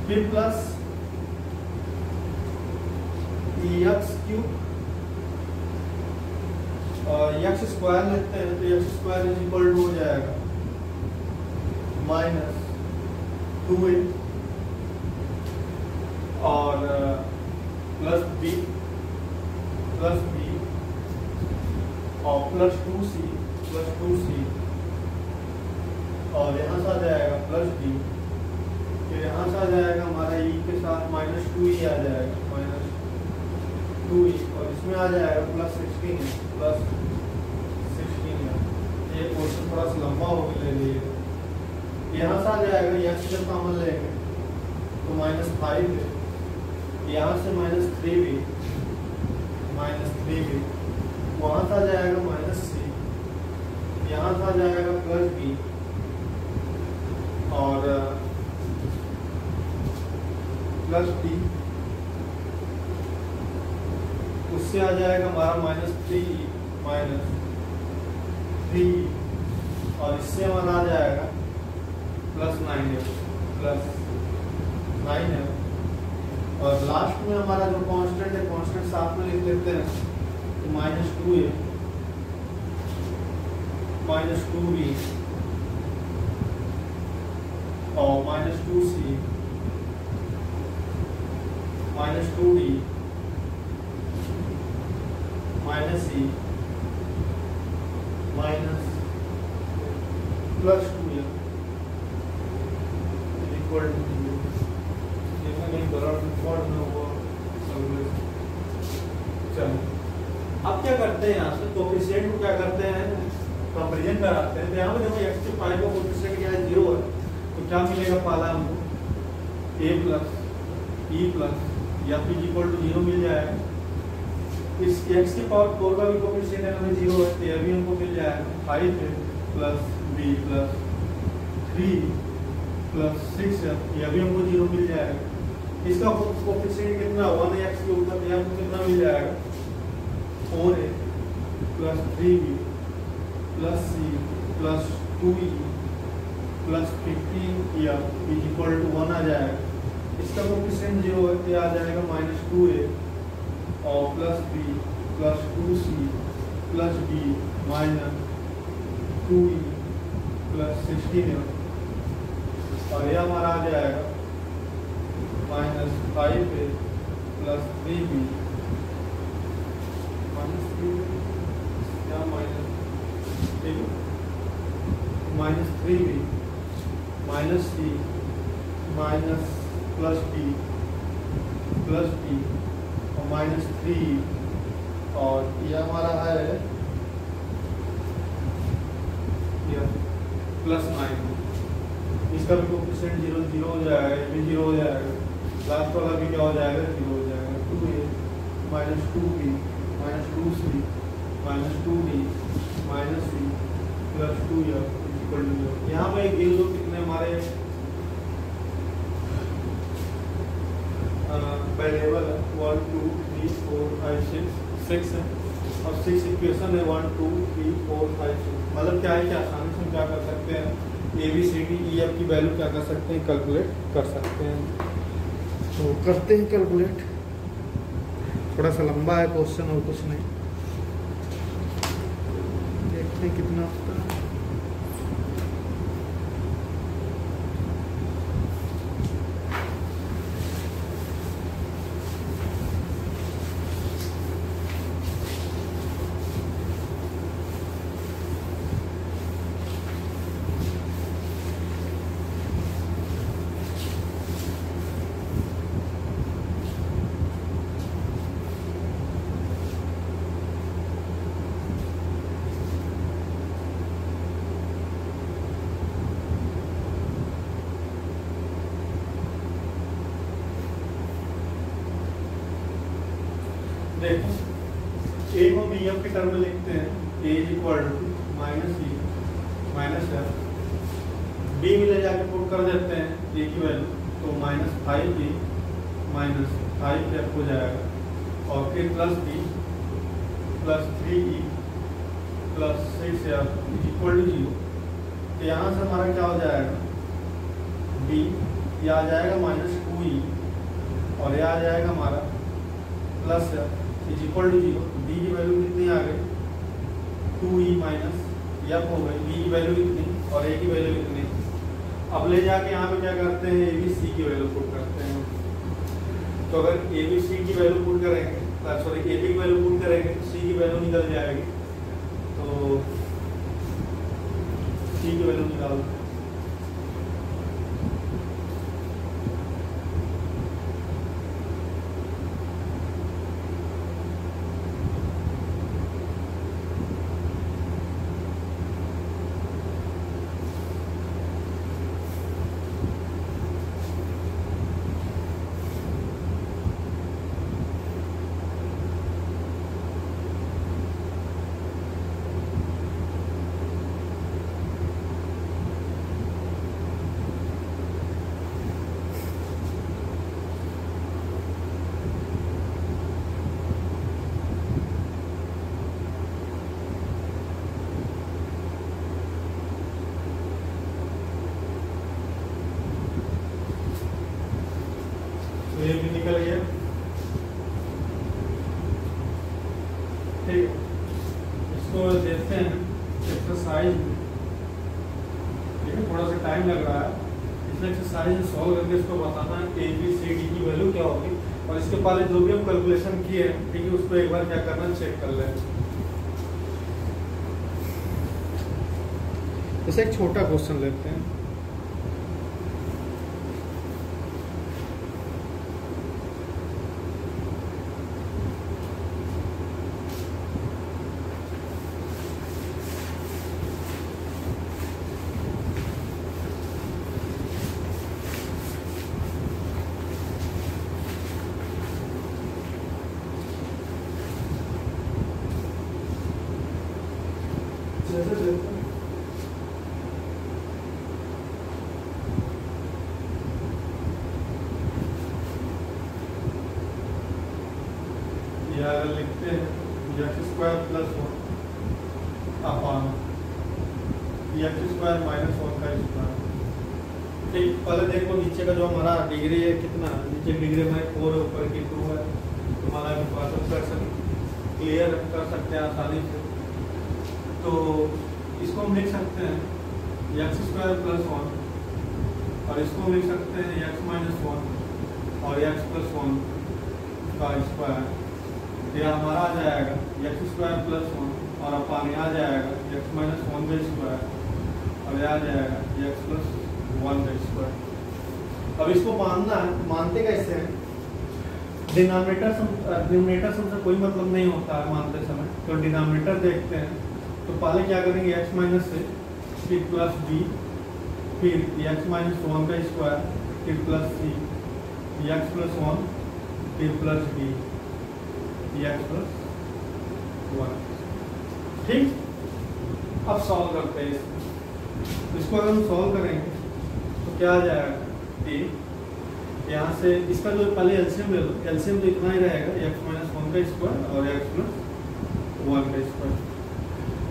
Speaker 1: फिर प्लस एक्स क्यूब और एक्स स्क्वायर लेते हैं तो x square is equal to हो जाएगा माइनस 2a और प्लस बी और प्लस 2c और यहाँ से आ जाएगा प्लस डी, फिर यहाँ से आ जाएगा हमारा ई के साथ माइनस 2e आ जाएगा, माइनस 2e और इसमें आ जाएगा प्लस 16 है। ये क्वेश्चन थोड़ा सा लंबा हो गया, ले लिए। यहाँ से आ जाएगा एक्स जब कॉमन लेंगे तो माइनस 5 है, यहाँ से माइनस 3b, वहाँ से आ जाएगा माइनस c, यहाँ से आ जाएगा प्लस b और प्लस d, उससे आ जाएगा हमारा माइनस 3 और इससे हमारा आ जाएगा प्लस 9 है और लास्ट में हमारा जो कांस्टेंट है, कांस्टेंट साथ में लिख लेते हैं तो माइनस 2a, माइनस 2b और minus 2c, minus 2d, minus c, minus plus 2a equal to चलो अब क्या करते हैं, यहाँ से कोफिशिएंट को क्या करते हैं, कंपैरिजन कराते हैं। तो यहाँ पे देखो x के 5 का कोफिशिएंट क्या है, 0 है, तो क्या मिलेगा, पाला हमको a प्लस e प्लस या फिर इक्वल टू 0 मिल जाएगा। इस x की पावर 4 का भी कोफिशिएंट है, हमें 0 है, तो ये भी हमको मिल जाएगा 5 है प्लस b प्लस 3 प्लस 6 है, यह भी हमको 0 मिल जाएगा। इसका कोफिशिएंट कितना, 1x के ऊपर यह हमको कितना मिल जाएगा, 4a plus 3b plus c plus 2e plus 15 is equal to 1 आ जाएगा। इसका कोफिशिएंट 0 है, तो आ जाएगा माइनस 2a और plus b plus 2c plus d minus 2e plus 16 और यह हमारा आ जाएगा minus 5a plus 3b minus 3b minus c minus plus d और माइनस 3 और यह हमारा है प्लस 9। इसका भी कोफिशिएंट 0 हो जाएगा, ये भी 0 हो जाएगा, लास्ट वाला भी क्या हो जाएगा, 0 हो जाएगा। 2a minus 2b minus 2c minus 2d minus c plus 2f equal to 0। यहाँ पे गिन लो कितने हमारे वेरिएबल है, 1 2 3 4 5 6 है और 6 इक्वेशन है, 1 2 3 4 5 6। मतलब क्या है कि आसानी से हम क्या कर सकते हैं, ABCDEF की वैल्यू क्या कर सकते हैं, कैलकुलेट कर सकते हैं। तो करते हैं कैलकुलेट, थोड़ा सा लंबा है क्वेश्चन और कुछ नहीं, देखते हैं कितना होता है। देखो ए को बी एफ के टर्म में लिखते हैं, A is equal to minus E minus F, B में ले जाके पुट कर देते हैं ए की वैल्यू, तो माइनस 5b माइनस 5f हो जाएगा और फिर plus b plus 3e plus 6f is equal to 0। तो यहाँ से हमारा क्या हो जाएगा, d ये आ जाएगा -2e और ये आ जाएगा हमारा plus is equal to 0। d की वैल्यू कितनी आ गई, 2e माइनस f हो गई, b की वैल्यू कितनी और a की वैल्यू कितनी। अब ले जाके यहाँ पे क्या करते हैं, ए बी सी की वैल्यू पुट करते हैं। तो अगर ए बी सी की वैल्यू पुट करेंगे, सॉरी ए बी की वैल्यू पुट करेंगे, सी की वैल्यू निकल जाएगी। तो सी की वैल्यू निकाल, ये भी निकल गया। ठीक, इसको देखते हैं एक्सरसाइज में। ठीक है, थोड़ा सा टाइम लग रहा है इसमें एक्सरसाइज सॉल्व करके इसको बताना है ए बी सी डी की वैल्यू क्या होगी, और इसके पहले जो भी हम कैलकुलेशन किए हैं, ठीक है, उसको एक बार क्या करना चेक कर लें। जैसे एक छोटा क्वेश्चन लेते हैं। अगर लिखते हैं x square plus 1 upon x square minus 1 का स्क्वायर। ठीक, पहले देखो नीचे का जो हमारा डिग्री है कितना, नीचे डिग्री हमारी 4 है, ऊपर की 2 है। तुम्हारा क्लियर कर सकते हैं आसानी से। तो इसको हम लिख सकते हैं x स्क्वायर प्लस 1 और इसको हम लिख सकते हैं x माइनस 1 और x प्लस 1 का स्क्वायर। यह हमारा आ जाएगा x स्क्वायर प्लस 1 और अपन आ जाएगा x माइनस 1 का स्क्वायर और यह आ जाएगा x प्लस 1 का स्क्वायर। अब इसको मानना है, मानते कैसे हैं, डिनोमिनेटर से कोई मतलब नहीं होता है मानते समय। तो डिनोमिनेटर देखते हैं, तो पहले क्या करेंगे x माइनस से फिर प्लस b, फिर x माइनस 1 का स्क्वायर, फिर प्लस c, x प्लस 1, फिर प्लस b, x प्लस 1। ठीक, अब सॉल्व करते हैं इसको। अगर हम सॉल्व करेंगे तो क्या आ जाएगा, a यहाँ से इसका जो पहले एलसीएम ले लो, एलसीएम तो इतना ही रहेगा x माइनस 1 का स्क्वायर और x प्लस 1 का स्क्वायर।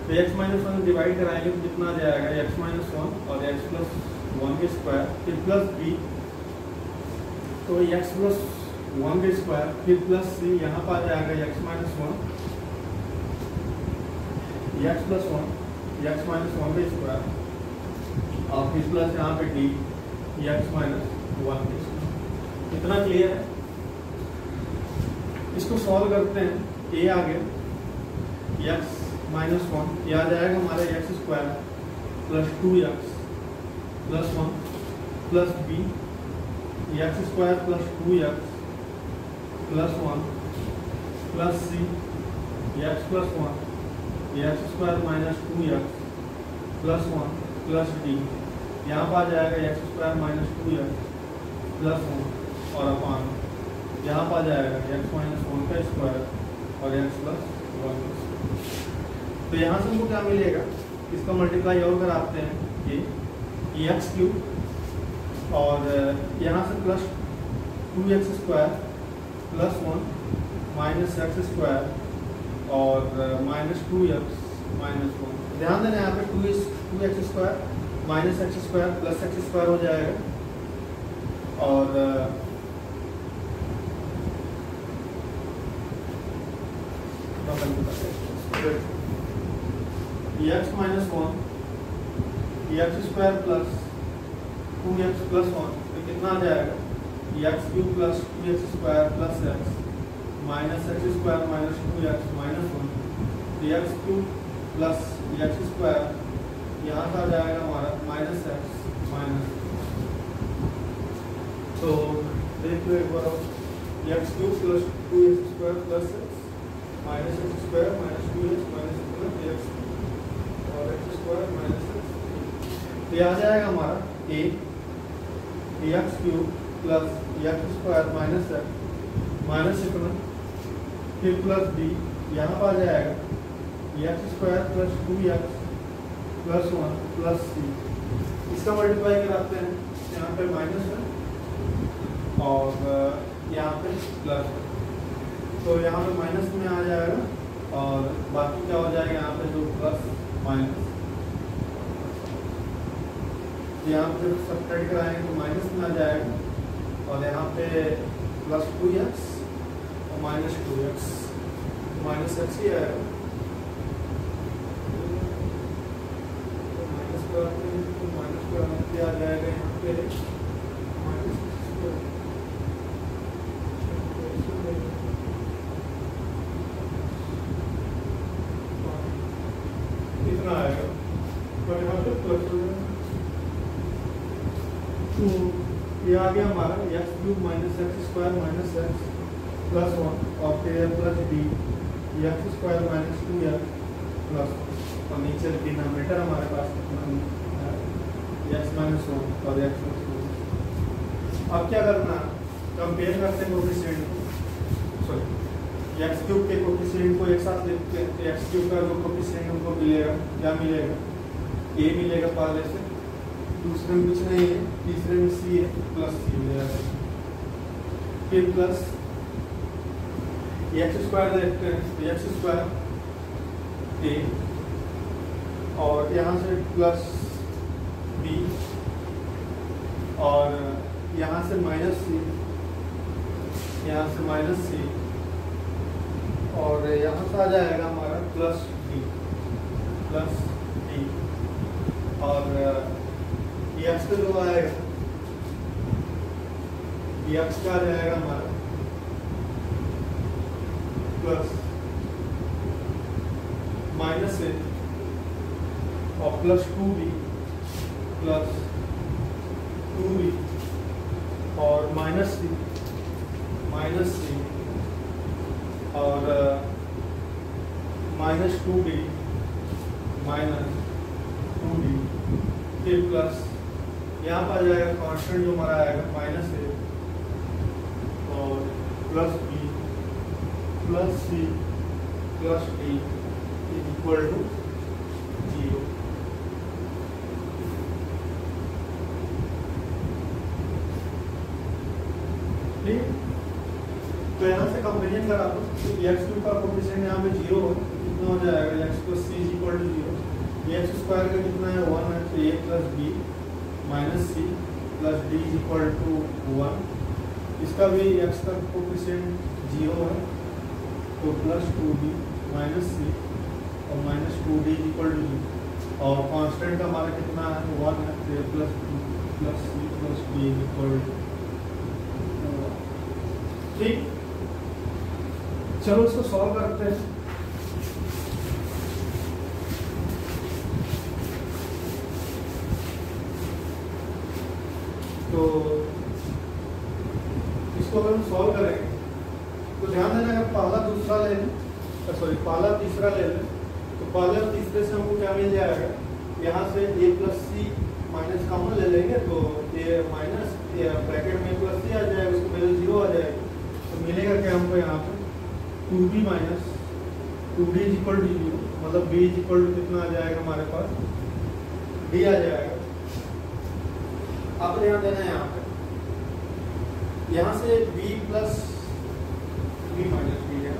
Speaker 1: तो x माइनस 1 डिवाइड कराएंगे तो कितना आ जाएगा, x माइनस 1 और x प्लस 1 का स्क्वायर, फिर प्लस b, तो x प्लस 1 का स्क्वायर, फिर प्लस c, यहाँ पर आ जाएगा x minus 1, x plus 1, x minus 1 का स्क्वायर और फिर प्लस यहाँ पे d, x माइनस 1 का स्क्वायर। इतना क्लियर है। इसको सॉल्व करते हैं, a आ गया x माइनस 1, यह आ जाएगा हमारा x square plus 2x plus 1 plus b, x square plus 2x plus 1 plus c, x plus 1, x square minus 2x plus 1 plus d, यहाँ पर आ जाएगा x square minus 2x plus 1 और अपान यहाँ पर आ जाएगा x माइनस 1 का स्क्वायर और x plus 1 का स्क्वायर। तो यहाँ से हमको क्या मिलेगा, इसका मल्टीप्लाई और कराते हैं ये x क्यूब और यहाँ से plus 2x square plus 1 minus x square और माइनस 2x -1। ध्यान देना यहाँ पे 2x² -x² +x² हो जाएगा, और x -1 x² + 2x + 1 तो कितना आ जाएगा, x³ + 2x² + x -x² - 2x -1 x³ + x², यहाँ से आ जाएगा हमारा -x तो देख लो एक बार, x³ + 2x² + x -x² - 2x -x और x² - x, तो यह आ जाएगा हमारा a x³ + x² - x minus इतना, फिर प्लस b, यहाँ पर आ जाएगा x² + 2x + 1 + c, इसका मल्टीप्लाई कराते हैं, यहाँ पे माइनस है और यहाँ पे प्लस है, तो यहाँ पे माइनस में आ जाएगा, और बाकी क्या हो जाएगा यहाँ पे जो प्लस माइनस, यहाँ पे जब सब्ट्रैक्ट कराएंगे तो माइनस में आ जाएगा, और यहाँ पे +2x और -2x -x ही आएगा, माइनस का आ जाएगा यहाँ पे इतना आएगा, और यहाँ पे प्लस हो जाएगा, तो ये आ गया हमारा x³ - x² - x + 1 और फिर प्लस b x² - 2x + और नीचे डिनोमिनेटर हमारे पास x - 1 और x - 2। अब क्या करना, कंपेयर करते हैं कोफिशिएंट को, सॉरी x³ के कोफिशिएंट को एक साथ लिखते हैं, तो x³ का जो कोफिशिएंट हमको मिलेगा, क्या मिलेगा, a मिलेगा पहले से, दूसरे में कुछ नहीं है, तीसरे में c है, प्लस c मिलेगा, फिर प्लस x² देखते हैं, तो x² a और यहाँ से प्लस b और यहाँ से माइनस c, यहाँ से माइनस c और यहाँ से आ जाएगा हमारा प्लस d और x का जो आएगा x का आ जाएगा हमारा प्लस माइनस a और प्लस 2b प्लस 2b और माइनस c और माइनस 2d फिर प्लस यहाँ पर आ जाएगा कांस्टेंट जो हमारा आएगा माइनस a और plus b plus c plus d equal to 0। ठीक, तो यहाँ से कंपेरिजन करा दो, x³ का कोफिशिएंट यहाँ पे 0 हो, कितना हो जाएगा, x + c = 0, x² का कितना है 1 है, तो a + b - c + d = 1, इसका भी x का कोफिशिएंट 0 है, तो प्लस 2b - c और -2d = 0, और कांस्टेंट का हमारा कितना है 1 है, तो a + b + c + d = 1। ठीक, चलो इसको सॉल्व करते हैं। तो इसको अगर हम सॉल्व करेंगे तो ध्यान देना, अगर पहला दूसरा ले लें, सॉरी पहला तीसरा ले लें, तो पहले और तीसरे से हमको क्या मिल जाएगा, यहाँ से a + c माइनस कॉमन ले लेंगे, तो a माइनस ब्रैकेट में +c आ जाएगा, उसको पहले 0 आ जाएगा, तो मिलेगा क्या हमको यहाँ पे 2b - 2d = 0, मतलब b = कितना आ जाएगा हमारे पास, d आ जाएगा। अब ध्यान देना है यहाँ से b + b - b है,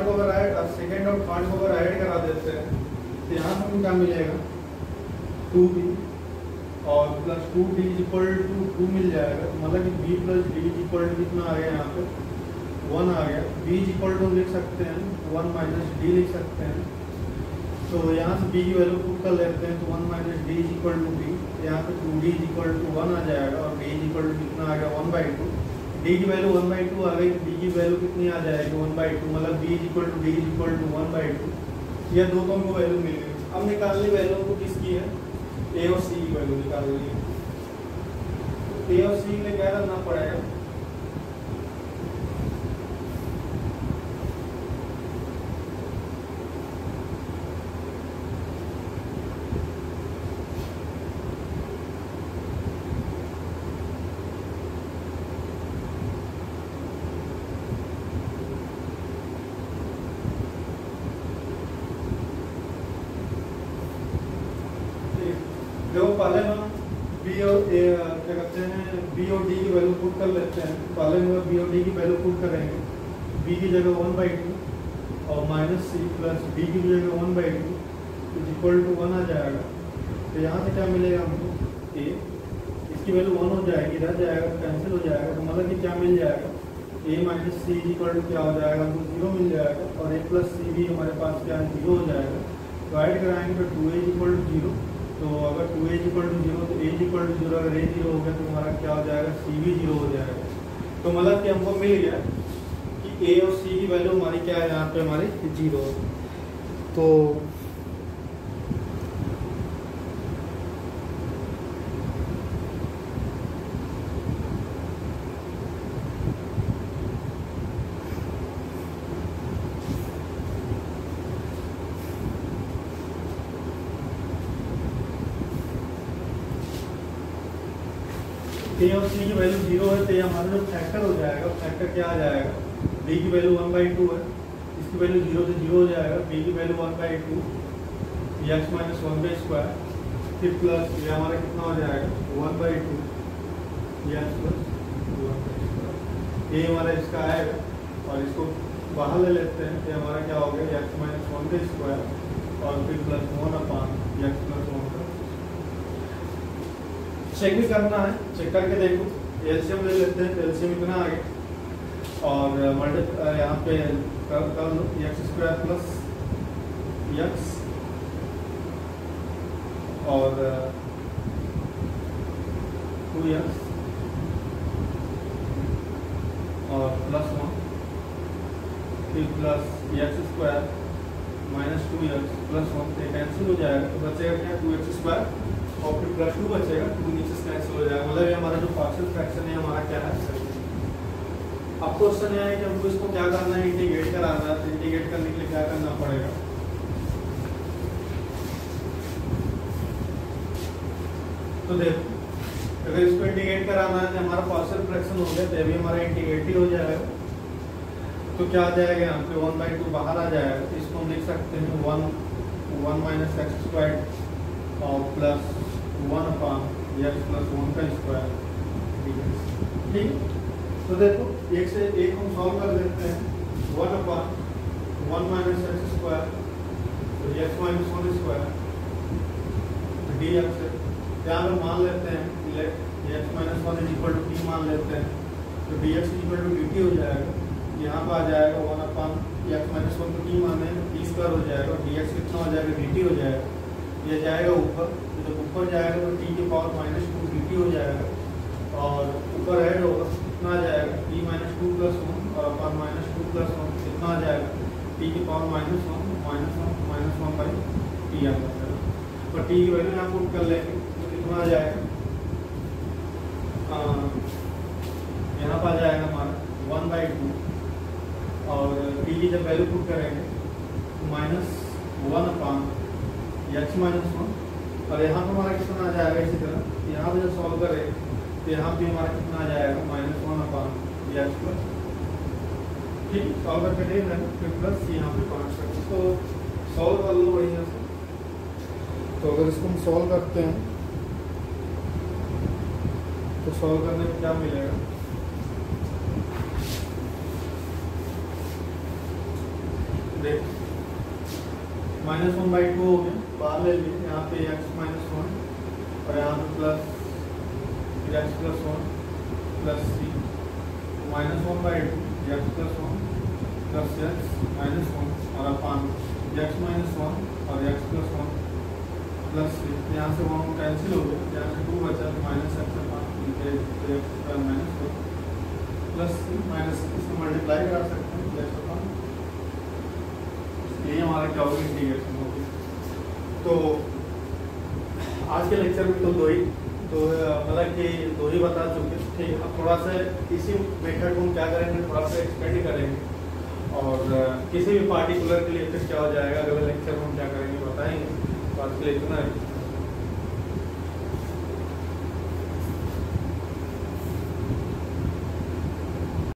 Speaker 1: को अगर सेकेंड और थर्ड को अगर ऐड करा देते हैं तो यहाँ से हमें क्या मिलेगा 2b और प्लस 2d इक्वल टू 2 मिल जाएगा। तो मतलब कि b plus d equal to कितना आ गया यहाँ पे 1 आ गया। b इक्वल टू लिख सकते हैं 1 माइनस डी लिख सकते हैं। तो यहाँ से b की वैल्यू पुट कर लेते हैं तो 1 minus d equal to b, यहाँ पे 2d इक्वल टू 1 आ जाएगा और d इक्वल टू कितना आ गया 1/2। d की वैल्यू 1/2 आ गई, d की वैल्यू कितनी आ जाएगी 1/2, मतलब b equal to d equal to 1/2। यह दो को वैल्यू मिल गई। अब निकालनी वैल्यू को किसकी है, a और c की वैल्यू निकालनी है। a और c के लिए क्या करना पड़ेगा, देखो पहले हम b और क्या कहते हैं b और d की वैल्यू पुट कर लेते हैं। पहले हम b और d की वैल्यू पुट करेंगे, b की जगह 1/2 और माइनस c प्लस d की जगह 1/2 इक्वल टू 1 आ जाएगा। तो यहाँ से क्या मिलेगा हमको a, इसकी वैल्यू 1 हो जाएगी, इधर जाएगा कैंसिल हो जाएगा। तो मतलब कि क्या मिल जाएगा a minus c equal to क्या हो जाएगा हमको 0 मिल जाएगा और a प्लस सी भी हमारे पास क्या है 0 हो जाएगा। तो ऐड कराएंगे तो 2a इक्वल टू 0। तो अगर 2a इक्वल टू 0 तो a इक्वल टू 0, अगर a 0 हो गया तो हमारा क्या हो जाएगा c भी 0 हो जाएगा। तो मतलब कि हमको मिल गया कि a और c की वैल्यू हमारी क्या है, यहाँ पे हमारी 0। तो a और c की वैल्यू 0 है तो ये हमारा जो फैक्टर हो जाएगा, फैक्टर क्या आ जाएगा, b की वैल्यू 1/2 है, इसकी वैल्यू 0 से 0 हो जाएगा, b की वैल्यू 1/2 x माइनस 1/2 फिर प्लस ये हमारा कितना हो जाएगा 1/2 x प्लस 1/2। ये हमारा इसका आएगा और इसको बाहर ले लेते हैं तो हमारा क्या हो गया x माइनस 1/2 और फिर प्लस 1/x प्लस 1। चेक भी करना है, चेक करके देखो। एलसीएम ले लेते हैं तो एलसीएम इतना आ गया और यहाँ पे कर लो x² प्लस x और 2x और प्लस 1 फिर plus x² minus 2x plus 1 से कैंसिल हो जाएगा। तो बचेगा क्या 2x² और फिर प्लस 2 बचेगा, 2 नीचे से कैंसिल हो जाएगा। मतलब ये हमारा जो पार्शियल फ्रैक्शन है हमारा क्या है। अब क्वेश्चन ये है कि हमको इसको क्या करना है, इंटीग्रेट कराना है। तो इंटीग्रेट करने के लिए क्या करना पड़ेगा, तो देखो अगर इसको इंटीग्रेट कराना है तो हमारा पार्शियल फ्रैक्शन हो गया तो अभी हमारा इंटीग्रेट हो जाएगा। तो क्या आ जाएगा यहाँ पे 1/2 बाहर आ जाएगा। तो इसको हम लिख सकते हैं 1 माइनस x² और प्लस 1/x प्लस 1 का स्क्वायर। ठीक, तो देखो एक से एक हम सॉल्व कर लेते हैं। 1/1 माइनस x² तो x माइनस 1 स्क्वायर dx है। यहाँ पर मान लेते हैं x minus 1 equal to d मान लेते हैं तो dx इक्वल टू dt हो जाएगा। यहाँ पर आ जाएगा 1/x माइनस 1 को d माने t² हो जाएगा और dx कितना हो जाएगा dt हो जाएगा। ये जाएगा ऊपर, तो जब ऊपर जाएगा तो t की पावर माइनस 2 dt हो जाएगा और ऊपर ऐड होगा कितना आ जाएगा t माइनस 2 प्लस 1 और अपन माइनस 2 प्लस 1 कितना आ जाएगा t की power minus 1 minus 1 by T आ जाएगा। और t की वैल्यू यहाँ पुट कर लेंगे तो कितना आ जाएगा, यहाँ पर आ जाएगा हमारा 1/2 और t की जब वैल्यू पुट करेंगे तो माइनस 1/x माइनस 1 और यहाँ पर हमारा कितना आ जाएगा। इसी तरह यहाँ पर जब सॉल्व करें तो यहाँ पे हमारा कितना आ जाएगा -1/x प्लस। ठीक, सॉल्व करके देख रहे हैं फिर प्लस यहाँ पे 5 तक। इसको सॉल्व कर लो बढ़िया से। तो अगर इसको हम सॉल्व करते हैं तो सॉल्व करने में क्या मिलेगा, -1/2 हो गया, बाहर ले लीजिए, यहाँ पे x -1 और यहाँ पे plus x + 1 plus c, -1/2 x + 1 plus x -1 और अपन x -1 और x + 1 प्लस c, यहाँ से 1 कैंसिल हो गया, यहाँ से 2 बचा तो -x/(-2) प्लस c माइनस से मल्टीप्लाई कर सकते हैं x/, यही हमारा क्या होगा, इंटीग्रेशन होगी। तो आज के लेक्चर में तो मतलब कि दो ही बता चुके, ठीक है। अब थोड़ा सा इसी मेथड को हम क्या करेंगे, थोड़ा सा एक्सपेंड करेंगे और किसी भी पार्टिकुलर के लिए फिर क्या हो जाएगा, अगले लेक्चर में हम क्या करेंगे बताएंगे। तो आज के लिए इतना है।